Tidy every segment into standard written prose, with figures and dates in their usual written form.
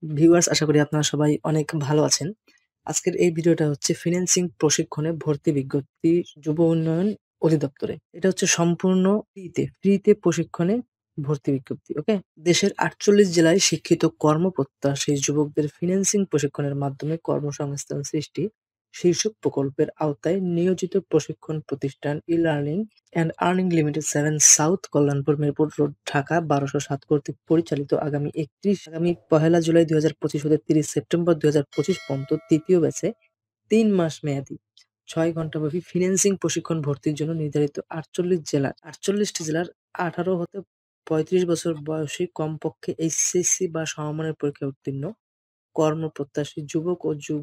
Viewers, আশা করি আপনারা সবাই অনেক ভালো আছেন। আজকের এই ভিডিওটা হচ্ছে ফিন্যান্সিং প্রশিক্ষণে ভর্তি বিজ্ঞপ্তি যুব উন্নয়ন অধিদপ্তরে। এটা হচ্ছে সম্পূর্ণ ফ্রিতে প্রশিক্ষণে ভর্তি বিজ্ঞপ্তি। ওকে? দেশের ৪৮ জেলায় শিক্ষিত কর্মপ্রত্যাশী যুবকদের ফিন্যান্সিং প্রশিক্ষণের মাধ্যমে কর্মসংস্থান সৃষ্টি শীর্ষক প্রকল্পের আওতায় নিয়োজিত প্রশিক্ষণ প্রতিষ্ঠান e-learning and earning limited 7 south Kalyanpur Mirpur road, Dhaka ১২০৭ কর্তৃক পরিচালিত আগামী ১লা জুলাই ২০২৫ হতে ৩০ সেপ্টেম্বর ২০২৫ পর্যন্ত তৃতীয় ব্যাচে ৩ মাস মেয়াদী ৬ ঘন্টাব্যাপী ফিন্যান্সিং প্রশিক্ষণ ভর্তির জন্য নির্ধারিত ৪৮টি জেলার ১৮ হতে ৩৫ বছর বয়সী কমপক্ষে এইচএসসি বা সমমানের পরীক্ষায় উত্তীর্ণ কর্মপ্রত্যাশী যুবক ও যুব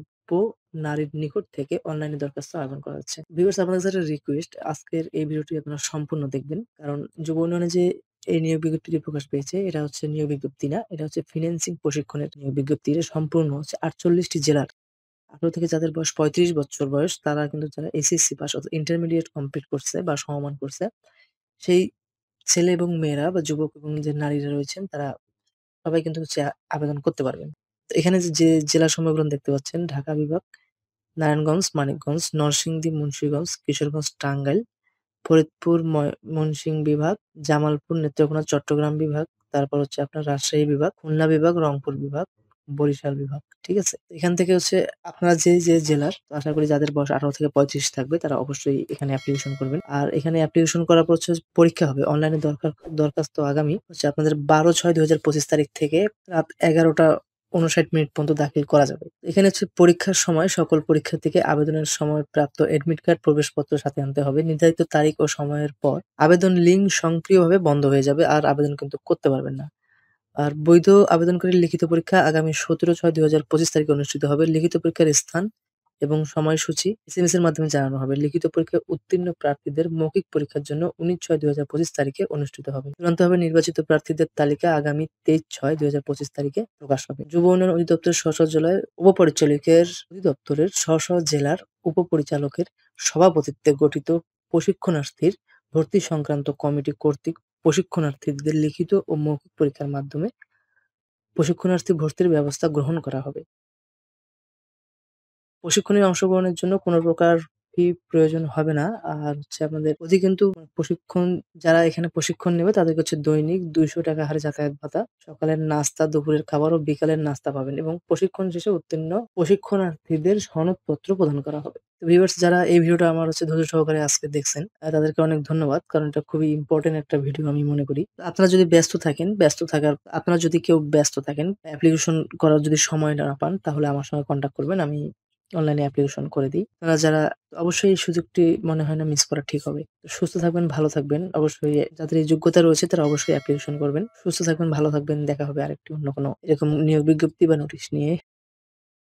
নারীর নিকট থেকে অনলাইনে দরখাস্ত আহ্বান করা হচ্ছে। ভিউয়ার্স, আপনাদের কাছে রিকোয়েস্ট, আজকের এই ভিডিওটি আপনারা সম্পূর্ণ দেখবেন। কারণ যুব উন্নয়নে যে এই নিয়োগ বিজ্ঞপ্তিটি প্রকাশ পেয়েছে, এটা হচ্ছে নিয়োগ বিজ্ঞপ্তি না, এটা হচ্ছে ফিন্যান্সিং প্রশিক্ষণের নিয়োগ বিজ্ঞপ্তি। এটা সম্পূর্ণ হচ্ছে ৪৮টি জেলার ১৮ থেকে যাদের বয়স ৩৫ বছর বয়স, তারা কিন্তু যারা এসএসসি পাস অর্থাৎ ইন্টারমিডিয়েট কমপ্লিট করছে বা সমমান করছে, সেই ছেলে এবং মেয়েরা বা যুবক এবং যে নারীরা রয়েছেন, তারা সবাই কিন্তু হচ্ছে আবেদন করতে পারবেন। তো এখানে যে জেলাসমূহগুলো দেখতে পাচ্ছেন: ঢাকা বিভাগ, নারায়ণগঞ্জ, মানিকগঞ্জ, নরসিংদী, মুন্সিগঞ্জ, কিশোরগঞ্জ, টাঙ্গাইল, ফরিদপুর, ময়মনসিংহ বিভাগ, জামালপুর, নেত্রকোনা, চট্টগ্রাম বিভাগ, তারপর হচ্ছে আপনার রাজশাহী বিভাগ, খুলনা বিভাগ, রংপুর বিভাগ, বরিশাল বিভাগ। ঠিক আছে? এখান থেকে হচ্ছে আপনারা যে জেলার, তো আশা করি যাদের বয়স ১৮ থেকে ৩৫ থাকবে তারা অবশ্যই এখানে অ্যাপ্লিকেশন করবেন। আর এখানে অ্যাপ্লিকেশন করার পর হচ্ছে পরীক্ষা হবে। অনলাইনে দরখাস্ত আগামী হচ্ছে আপনাদের ১২/৬/২০২৫ তারিখ থেকে রাত ১১টা ৫৯ মিনিট পর্যন্ত দাখিল করা যাবে। এখানে হচ্ছে পরীক্ষার সময় সকল পরীক্ষার্থীকে আবেদনের সময় প্রাপ্ত এডমিট কার্ড, প্রবেশপত্র সাথে আনতে হবে। নির্ধারিত তারিখ ও সময়ের পর আবেদন লিঙ্ক স্বয়ংক্রিয়ভাবে বন্ধ হয়ে যাবে, আর আবেদন কিন্তু করতে পারবেন না। আর বৈধ আবেদনকারীর লিখিত পরীক্ষা আগামী ১৭/৬/২০২৫ তারিখে অনুষ্ঠিত হবে। লিখিত পরীক্ষার স্থান এবং সময়সূচি এসএমএস এর মাধ্যমে জানানো হবে। লিখিত পরীক্ষায় উত্তীর্ণ প্রার্থীদের মৌখিক পরীক্ষার জন্য ১৯/৬/২০২৫ তারিখে অনুষ্ঠিত হবে। চূড়ান্তভাবে নির্বাচিত প্রার্থীদের তালিকা আগামী ২৩/৬/২০২৫ তারিখে প্রকাশ হবে। যুব উন্নয়ন অধিদপ্তরের স্ব জেলায় উপপরিচালকের অধিদপ্তরের জেলার উপপরিচালকের সভাপতিত্বে গঠিত প্রশিক্ষণার্থীর ভর্তি সংক্রান্ত কমিটি কর্তৃক প্রশিক্ষণার্থীদের লিখিত ও মৌখিক পরীক্ষার মাধ্যমে প্রশিক্ষণার্থী ভর্তির ব্যবস্থা গ্রহণ করা হবে। প্রশিক্ষণে অংশগ্রহণের জন্য কোনো প্রকার ফি প্রয়োজন হবে না। আর হচ্ছে আপনাদের কিন্তু প্রশিক্ষণ, যারা এখানে প্রশিক্ষণ নেবে তাদেরকে হচ্ছে দৈনিক ৳২০০ হারে যাতায়াত ভাতা, সকালের নাস্তা, দুপুরের খাবার ও বিকালের নাস্তা পাবেন এবং প্রশিক্ষণ শেষে উত্তীর্ণ প্রশিক্ষণার্থীদের সনদপত্র প্রদান করা হবে। তো ভিউয়ার্স, যারা এই ভিডিওটা আমার হচ্ছে ধৈর্য সহকারে আজকে দেখছেন, তাদেরকে অনেক ধন্যবাদ। কারণ এটা খুবই ইম্পোর্টেন্ট একটা ভিডিও আমি মনে করি। আপনারা যদি কেউ ব্যস্ত থাকেন, অ্যাপ্লিকেশন করার যদি সময় না পান, তাহলে আমার সঙ্গে কনট্যাক্ট করবেন। আমি অনলাইনে অ্যাপ্লিকেশন করে দিই। যারা অবশ্যই এই সুযোগটি মনে হয় না মিস করা ঠিক হবে। তো সুস্থ থাকবেন, ভালো থাকবেন। অবশ্যই যাদের এই যোগ্যতা রয়েছে তারা অবশ্যই অ্যাপ্লিকেশন করবেন। সুস্থ থাকবেন, ভালো থাকবেন। দেখা হবে আরেকটি অন্য কোনো এরকম নিয়োগ বিজ্ঞপ্তি বা নোটিশ নিয়ে।